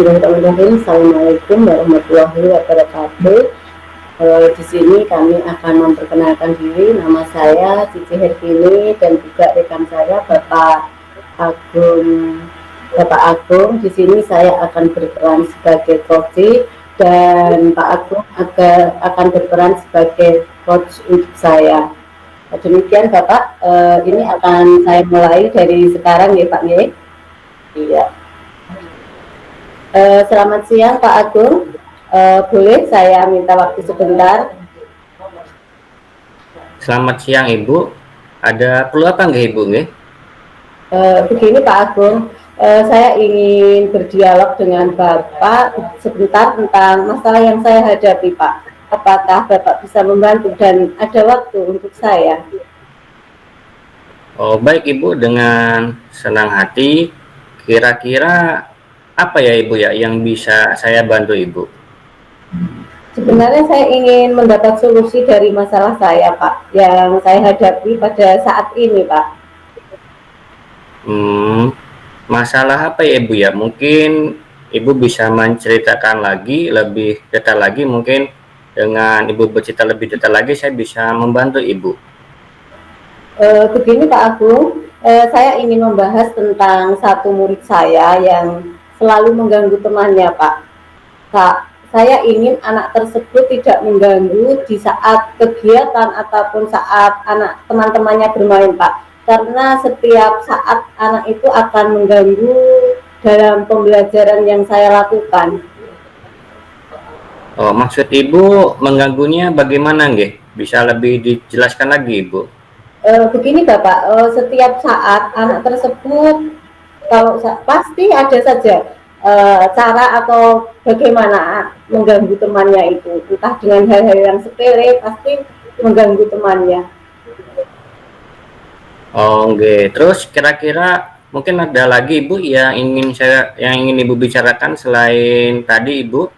Bismillahirrahmanirrahim. Assalamualaikum warahmatullahi wabarakatuh. Di sini kami akan memperkenalkan diri. Nama saya Cici Herkini dan juga rekan saya Agung. Bapak Agung, di sini saya akan berperan sebagai coach dan Pak Agung akan berperan sebagai coach untuk saya. Demikian Bapak, ini akan saya mulai dari sekarang ya Pak ya. Iya. Selamat siang Pak Agung, boleh saya minta waktu sebentar? Selamat siang Ibu, ada perlu apa nggak Ibu nggih? Begini Pak Agung, saya ingin berdialog dengan Bapak sebentar tentang masalah yang saya hadapi Pak. Apakah Bapak bisa membantu dan ada waktu untuk saya? Oh baik Ibu, dengan senang hati. Kira-kira apa ya Ibu ya yang bisa saya bantu Ibu? Sebenarnya saya ingin mendapat solusi dari masalah saya Pak, yang saya hadapi pada saat ini Pak. Masalah apa ya Ibu ya? Mungkin Ibu bisa menceritakan lagi lebih detail lagi, mungkin dengan Ibu bercerita lebih detail lagi saya bisa membantu Ibu. Begini Pak Agung, saya ingin membahas tentang satu murid saya yang selalu mengganggu temannya Pak. Saya ingin anak tersebut tidak mengganggu di saat kegiatan ataupun saat anak teman-temannya bermain Pak. Karena setiap saat anak itu akan mengganggu dalam pembelajaran yang saya lakukan. Oh, maksud Ibu mengganggunya bagaimana nggih? Bisa lebih dijelaskan lagi Ibu? Begini Bapak, setiap saat anak tersebut pasti ada saja cara atau bagaimana mengganggu temannya itu, entah dengan hal-hal yang sepele pasti mengganggu temannya. Oh, oke. Terus kira-kira mungkin ada lagi Ibu yang ingin Ibu bicarakan selain tadi Ibu?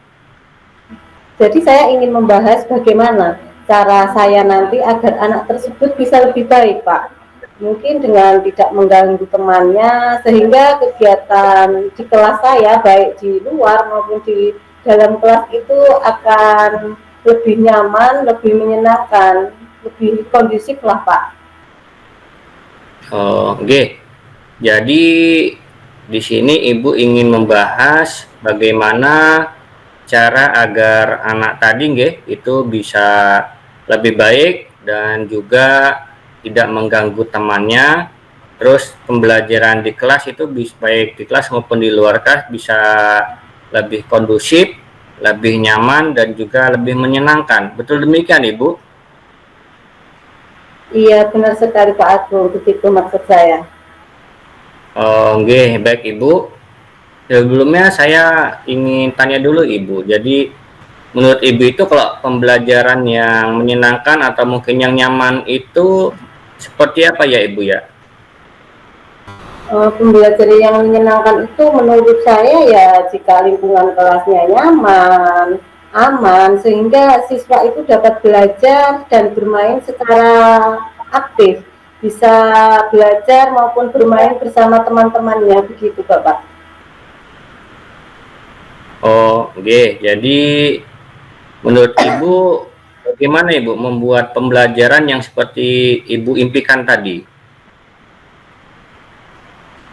Jadi saya ingin membahas bagaimana cara saya nanti agar anak tersebut bisa lebih baik Pak. Mungkin dengan tidak mengganggu temannya sehingga kegiatan di kelas saya baik di luar maupun di dalam kelas itu akan lebih nyaman, lebih menyenangkan, lebih kondusif lah Pak. Oh, oke. Jadi di sini Ibu ingin membahas bagaimana cara agar anak tadi itu bisa lebih baik dan juga tidak mengganggu temannya. Terus pembelajaran di kelas itu baik di kelas maupun di luar kelas bisa lebih kondusif, lebih nyaman dan juga lebih menyenangkan. Betul demikian Ibu? Iya benar sekali Pak Agung, begitu maksud saya. Oke, baik Ibu. Sebelumnya saya ingin tanya dulu Ibu. Jadi menurut Ibu itu kalau pembelajaran yang menyenangkan atau mungkin yang nyaman itu seperti apa ya Ibu ya? Pembelajaran yang menyenangkan itu menurut saya ya jika lingkungan kelasnya nyaman, aman, sehingga siswa itu dapat belajar dan bermain secara aktif, bisa belajar maupun bermain bersama teman-temannya, begitu Bapak. Oh, oke. Jadi menurut Ibu bagaimana Ibu membuat pembelajaran yang seperti Ibu impikan tadi?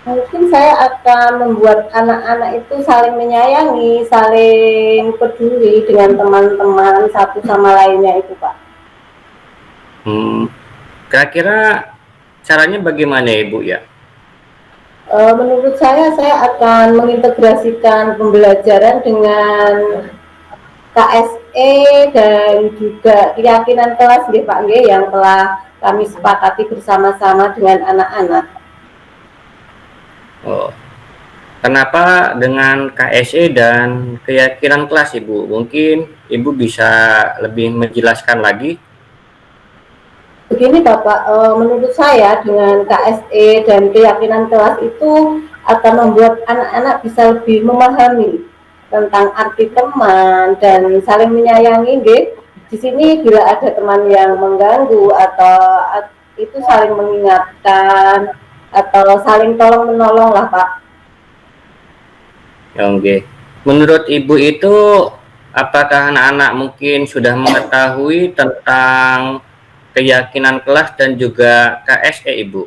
Mungkin saya akan membuat anak-anak itu saling menyayangi, saling peduli dengan teman-teman satu sama lainnya itu Pak. Kira-kira caranya bagaimana Ibu ya? Menurut saya akan mengintegrasikan pembelajaran dengan KSE dan juga keyakinan kelas Pak yang telah kami sepakati bersama-sama dengan anak-anak. Oh, kenapa dengan KSE dan keyakinan kelas Ibu? Mungkin Ibu bisa lebih menjelaskan lagi? Begini Bapak, menurut saya dengan KSE dan keyakinan kelas itu akan membuat anak-anak bisa lebih memahami tentang arti teman dan saling menyayangi. Di sini bila ada teman yang mengganggu atau itu saling mengingatkan atau saling tolong menolong lah Pak. Oke. Menurut Ibu itu, apakah anak-anak mungkin sudah mengetahui tentang keyakinan kelas dan juga KSE, Ibu?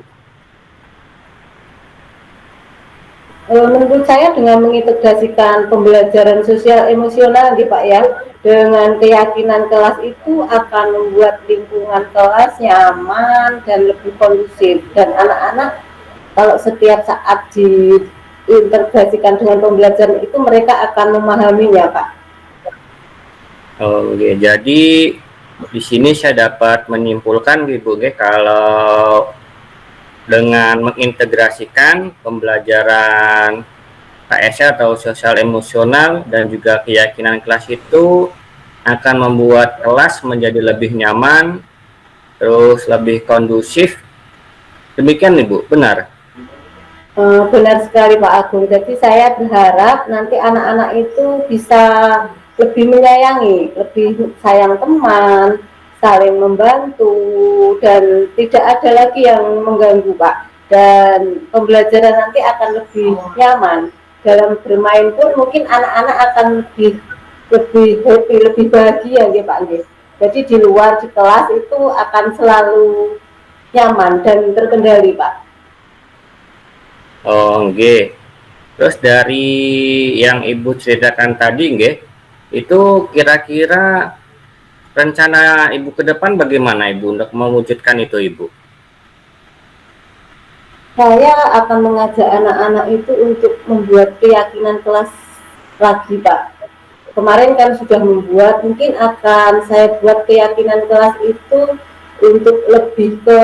Menurut saya dengan mengintegrasikan pembelajaran sosial emosional nih Pak ya, dengan keyakinan kelas itu akan membuat lingkungan kelas nyaman dan lebih kondusif, dan anak-anak kalau setiap saat diintegrasikan dengan pembelajaran itu mereka akan memahaminya Pak. Oke, jadi di sini saya dapat menyimpulkan Ibu, kalau dengan mengintegrasikan pembelajaran KS atau sosial emosional dan juga keyakinan kelas itu akan membuat kelas menjadi lebih nyaman, terus lebih kondusif. Demikian Ibu, benar? Benar sekali Pak Agung. Jadi saya berharap nanti anak-anak itu bisa lebih menyayangi, lebih sayang teman, saling membantu, dan tidak ada lagi yang mengganggu Pak. Dan pembelajaran nanti akan lebih nyaman. Dalam bermain pun mungkin anak-anak akan lebih happy, lebih bahagia ya Pak. Jadi di luar di kelas itu akan selalu nyaman dan terkendali Pak. Oh, nggih. Terus dari yang Ibu ceritakan tadi, nggih, itu kira-kira rencana Ibu ke depan bagaimana Ibu untuk mewujudkan itu, Ibu? Saya akan mengajak anak-anak itu untuk membuat keyakinan kelas lagi Pak. Kemarin kan sudah membuat, mungkin akan saya buat keyakinan kelas itu untuk lebih ke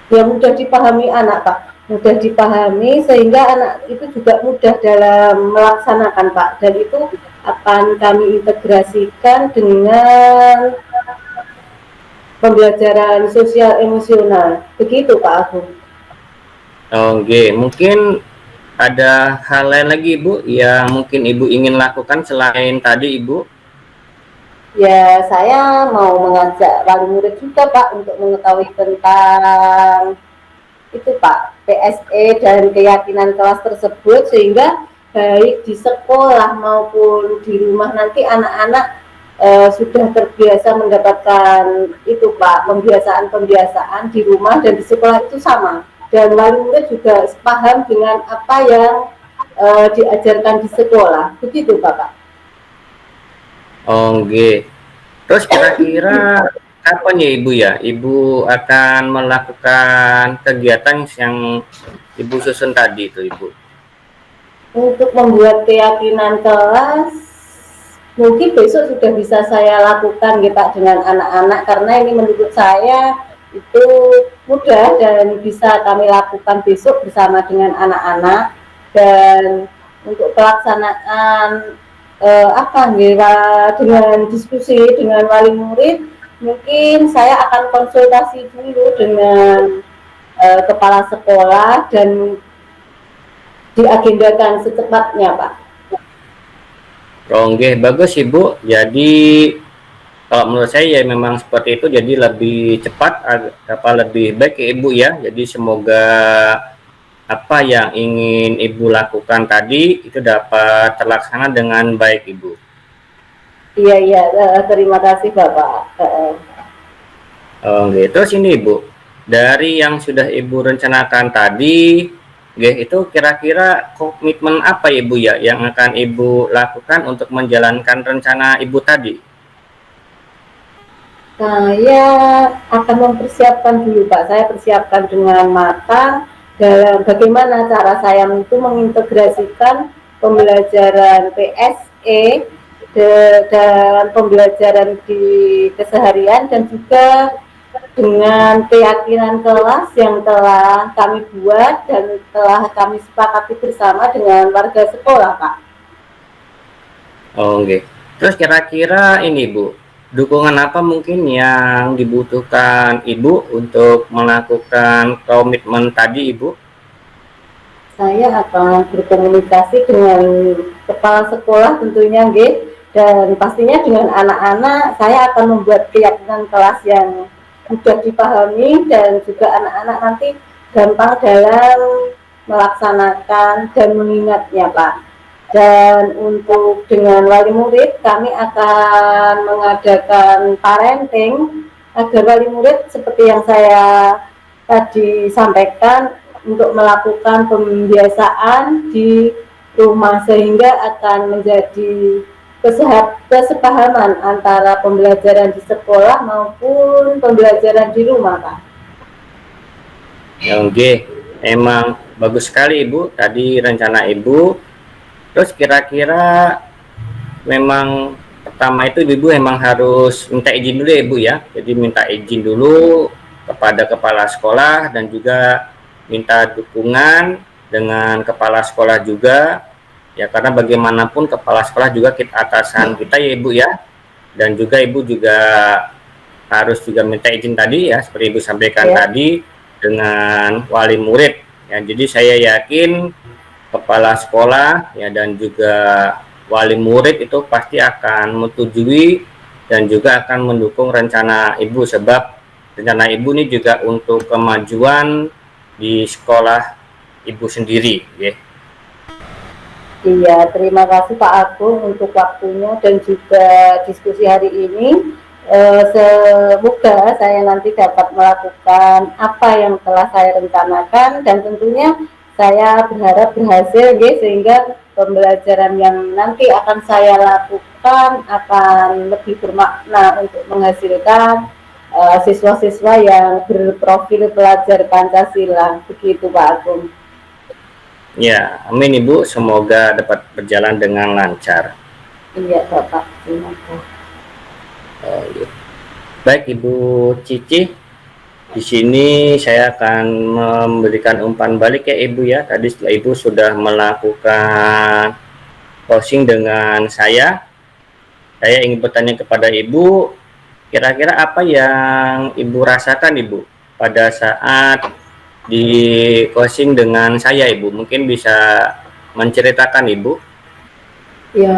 yang mudah dipahami anak Pak, mudah dipahami sehingga anak itu juga mudah dalam melaksanakan Pak, dan itu akan kami integrasikan dengan pembelajaran sosial emosional, begitu Pak Agung. Oke, mungkin ada hal lain lagi Ibu yang mungkin Ibu ingin lakukan selain tadi Ibu? Ya, saya mau mengajak wali murid juga Pak untuk mengetahui tentang itu Pak, PSE dan keyakinan kelas tersebut, sehingga baik di sekolah maupun di rumah nanti anak-anak sudah terbiasa mendapatkan itu Pak, pembiasaan di rumah dan di sekolah itu sama, dan wali murid juga paham dengan apa yang diajarkan di sekolah, begitu Pak. Oke. Terus kira-kira kapan ya Ibu ya? Ibu akan melakukan kegiatan yang Ibu susun tadi itu Ibu? Untuk membuat keyakinan kelas, mungkin besok sudah bisa saya lakukan ya Pak dengan anak-anak, karena ini menurut saya itu mudah dan bisa kami lakukan besok bersama dengan anak-anak. Dan untuk pelaksanaan dengan diskusi dengan wali murid, mungkin saya akan konsultasi dulu dengan kepala sekolah dan diagendakan secepatnya Pak. Oke, bagus Ibu. Jadi kalau menurut saya ya memang seperti itu, jadi lebih cepat, lebih baik ya Ibu ya. Jadi semoga apa yang ingin Ibu lakukan tadi itu dapat terlaksana dengan baik Ibu. Iya, terima kasih Bapak. Oke, terus ini Ibu, dari yang sudah Ibu rencanakan tadi, itu kira-kira komitmen apa Ibu ya yang akan Ibu lakukan untuk menjalankan rencana Ibu tadi? Saya akan mempersiapkan dulu Pak, saya persiapkan dengan matang dalam bagaimana cara saya itu mengintegrasikan pembelajaran PSE dan pembelajaran di keseharian, dan juga dengan keyakinan kelas yang telah kami buat dan telah kami sepakati bersama dengan warga sekolah Pak. Oke, terus kira-kira ini Bu, dukungan apa mungkin yang dibutuhkan Ibu untuk melakukan komitmen tadi Ibu? Saya akan berkomunikasi dengan kepala sekolah tentunya, dan pastinya dengan anak-anak saya akan membuat keyakinan kelas yang mudah dipahami, dan juga anak-anak nanti gampang dalam melaksanakan dan mengingatnya Pak. Dan untuk dengan wali murid, kami akan mengadakan parenting agar wali murid seperti yang saya tadi sampaikan untuk melakukan pembiasaan di rumah sehingga akan menjadi kesepahaman antara pembelajaran di sekolah maupun pembelajaran di rumah, Pak. Ya, oke, emang bagus sekali Ibu tadi rencana Ibu. Terus kira-kira memang pertama itu Ibu emang harus minta izin dulu ya Ibu ya. Jadi minta izin dulu kepada kepala sekolah dan juga minta dukungan dengan kepala sekolah juga. Ya karena bagaimanapun kepala sekolah juga atasan kita ya Ibu ya. Dan juga Ibu juga harus juga minta izin tadi ya seperti Ibu sampaikan tadi dengan wali murid. Ya, jadi saya yakin kepala sekolah ya dan juga wali murid itu pasti akan menyetujui dan juga akan mendukung rencana Ibu sebab rencana Ibu ini juga untuk kemajuan di sekolah Ibu sendiri ya. Iya, terima kasih Pak Agung untuk waktunya dan juga diskusi hari ini. Semoga saya nanti dapat melakukan apa yang telah saya rencanakan dan tentunya saya berharap berhasil ya, sehingga pembelajaran yang nanti akan saya lakukan akan lebih bermakna untuk menghasilkan siswa-siswa yang berprofil pelajar Pancasila. Begitu Pak Agung. Ya, amin Ibu, semoga dapat berjalan dengan lancar. Iya Bapak, terima kasih. Baik Ibu Cici, di sini saya akan memberikan umpan balik ya Ibu ya. Tadi setelah Ibu sudah melakukan closing dengan saya ingin bertanya kepada Ibu, kira-kira apa yang Ibu rasakan Ibu pada saat di closing dengan saya Ibu? Mungkin bisa menceritakan Ibu. Ya,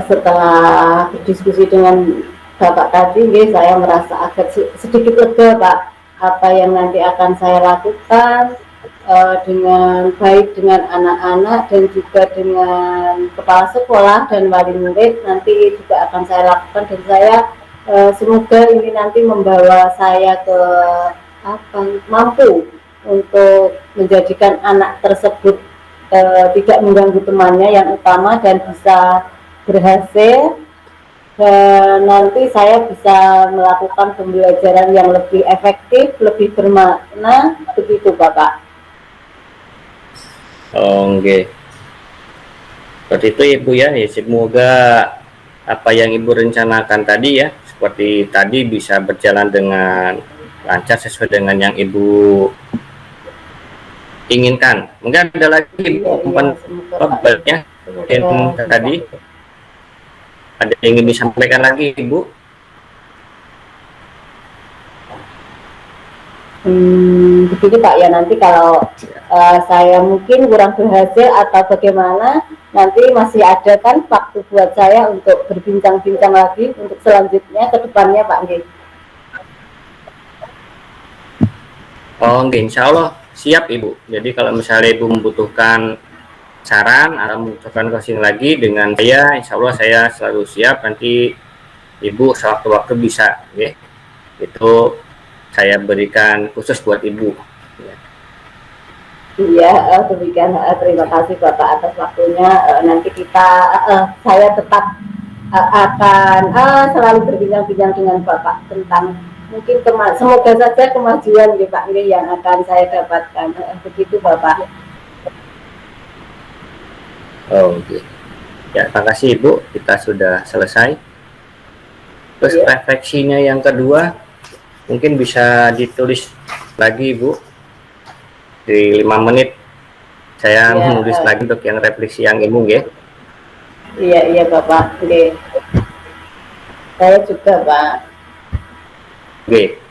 setelah berdiskusi dengan Bapak tadi, saya merasa agak sedikit lega Pak. Apa yang nanti akan saya lakukan dengan baik dengan anak-anak dan juga dengan kepala sekolah dan wali murid nanti juga akan saya lakukan, dan saya semoga ini nanti membawa saya ke mampu untuk menjadikan anak tersebut tidak mengganggu temannya yang utama dan bisa berhasil, dan nanti saya bisa melakukan pembelajaran yang lebih efektif, lebih bermakna, begitu Bapak. Oke. Seperti itu Ibu ya, semoga apa yang Ibu rencanakan tadi ya, seperti tadi bisa berjalan dengan lancar sesuai dengan yang Ibu inginkan. Mungkin ada lagi umpan baliknya tadi ada yang ingin disampaikan lagi Ibu? Begitu Pak ya, nanti kalau saya mungkin kurang berhasil atau bagaimana, nanti masih ada kan waktu buat saya untuk berbincang-bincang lagi untuk selanjutnya ke depannya Pak Nggih. Oh, insya Allah siap Ibu. Jadi kalau misalnya Ibu membutuhkan saran atau membutuhkan coaching lagi dengan saya, insya Allah saya selalu siap. Nanti Ibu sewaktu-waktu bisa ya. Itu saya berikan khusus buat Ibu. Iya, demikian. Terima kasih Bapak atas waktunya. Nanti saya tetap akan selalu berbincang-bincang dengan Bapak tentang mungkin semoga saja kemajuan Pak yang akan saya dapatkan. Begitu Bapak. Oke. Ya, terima kasih Ibu. Kita sudah selesai. Terus refleksinya yang kedua mungkin bisa ditulis lagi Ibu. Di 5 menit saya menulis lagi untuk yang refleksi yang ini ya. Iya Bapak. Oke. Saya juga Pak. Oke.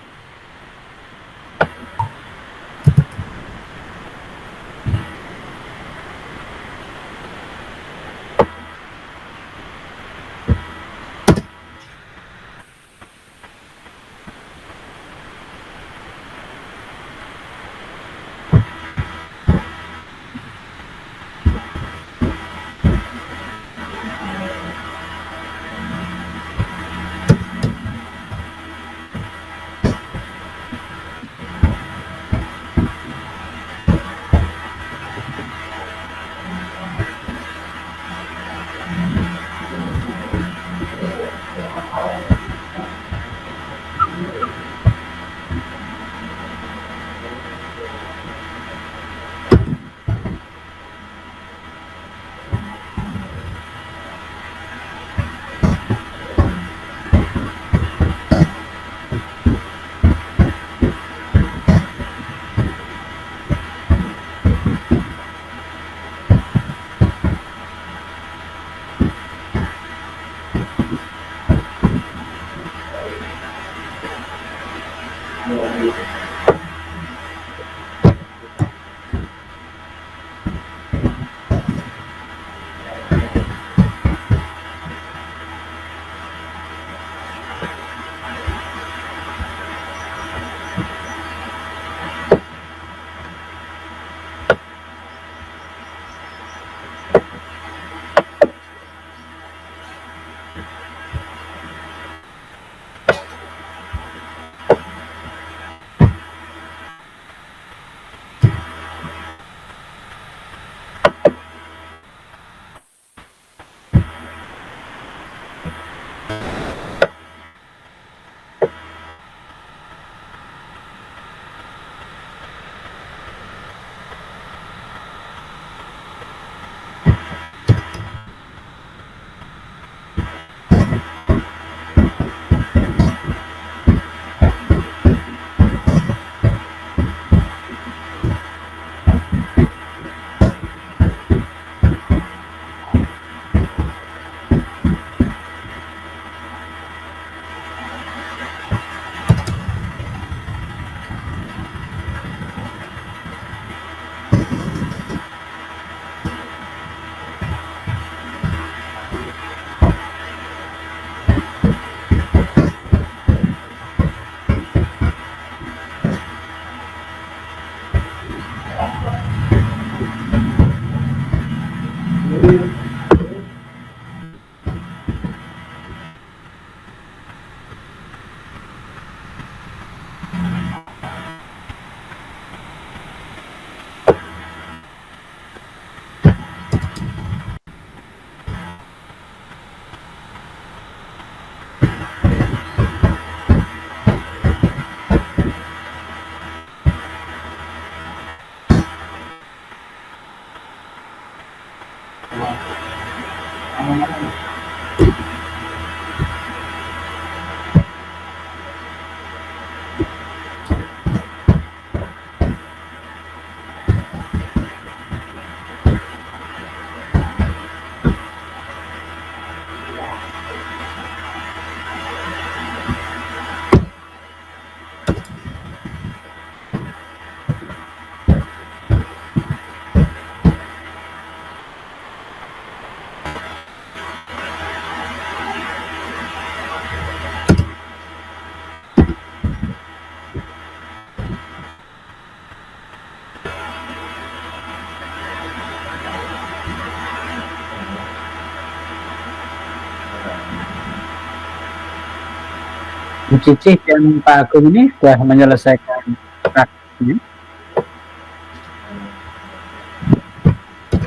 Bu Cici dan Pak Agung ini sudah menyelesaikan praktiknya?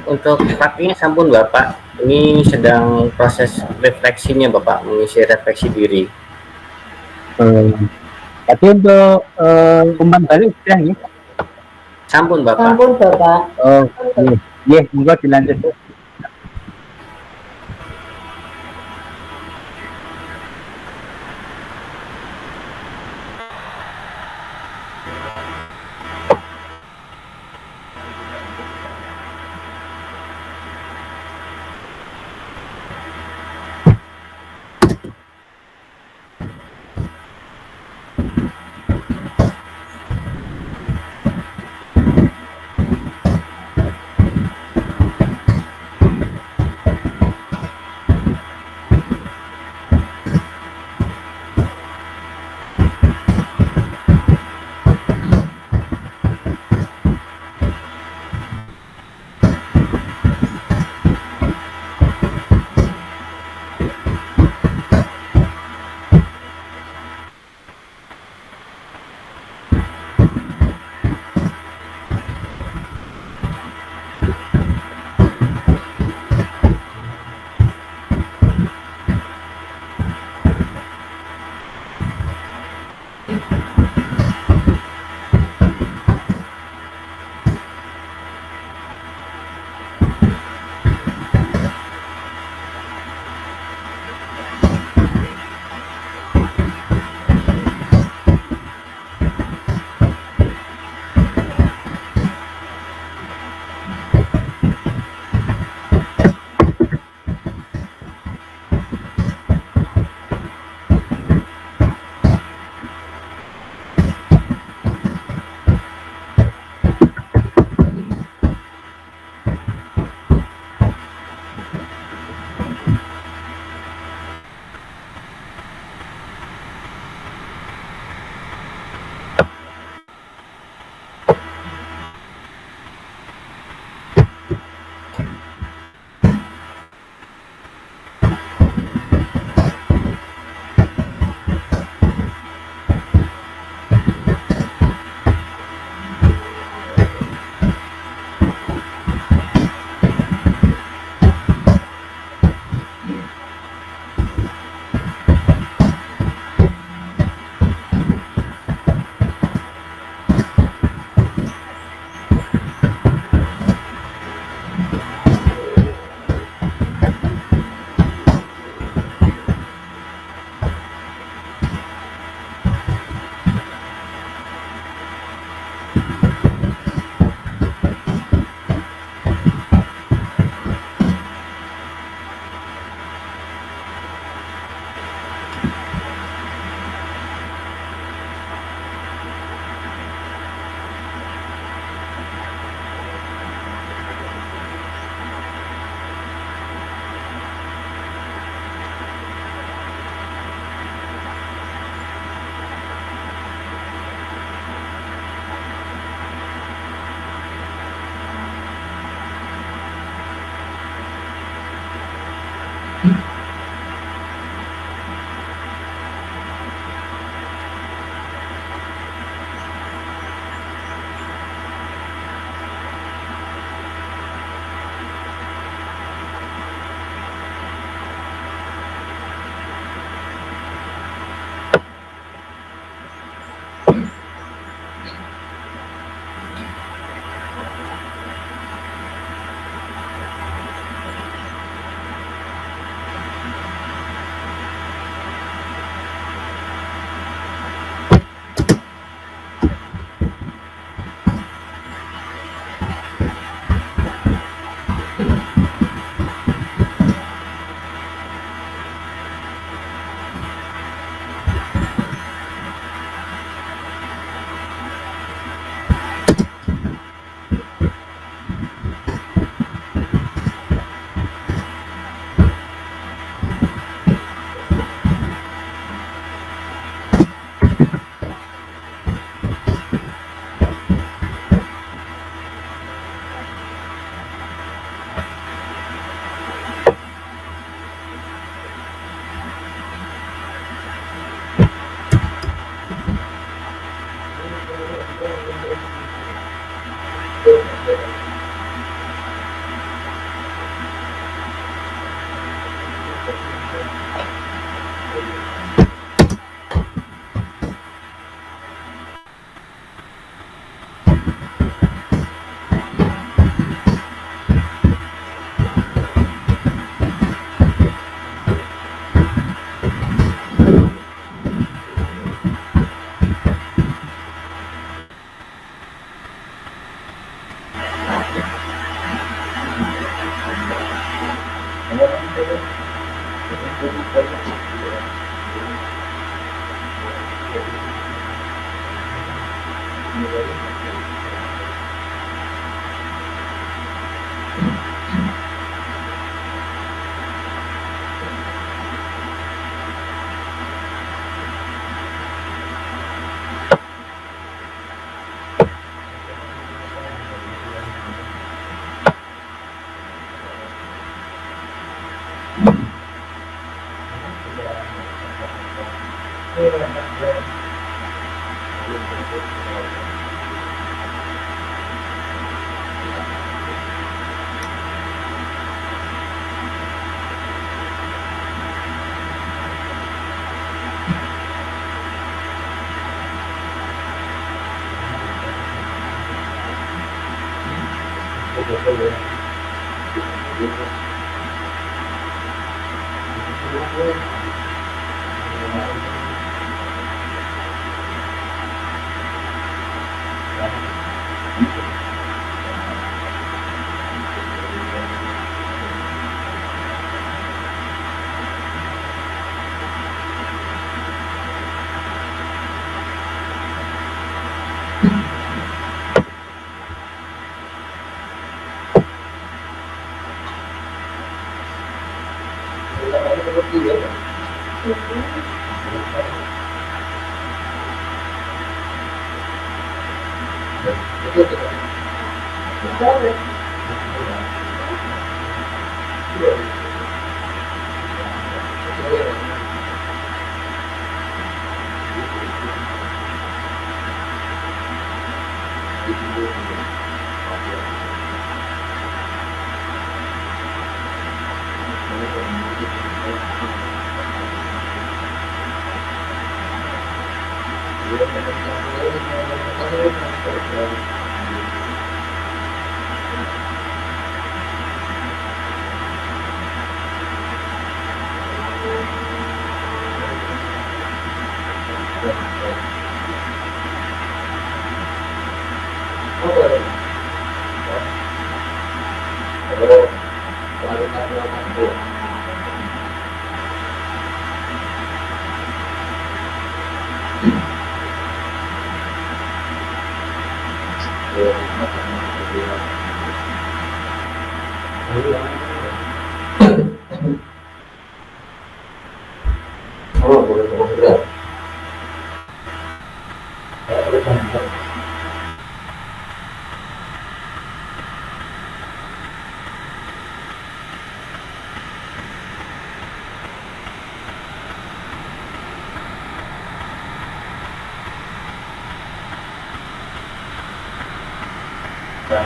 Untuk praktiknya sampun Bapak, ini sedang proses refleksinya Bapak, mengisi refleksi diri. Tapi untuk umpan balik sudah ya? Sampun Bapak. Sampun Bapak. Oh, iya, monggo dilanjut.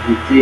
Biji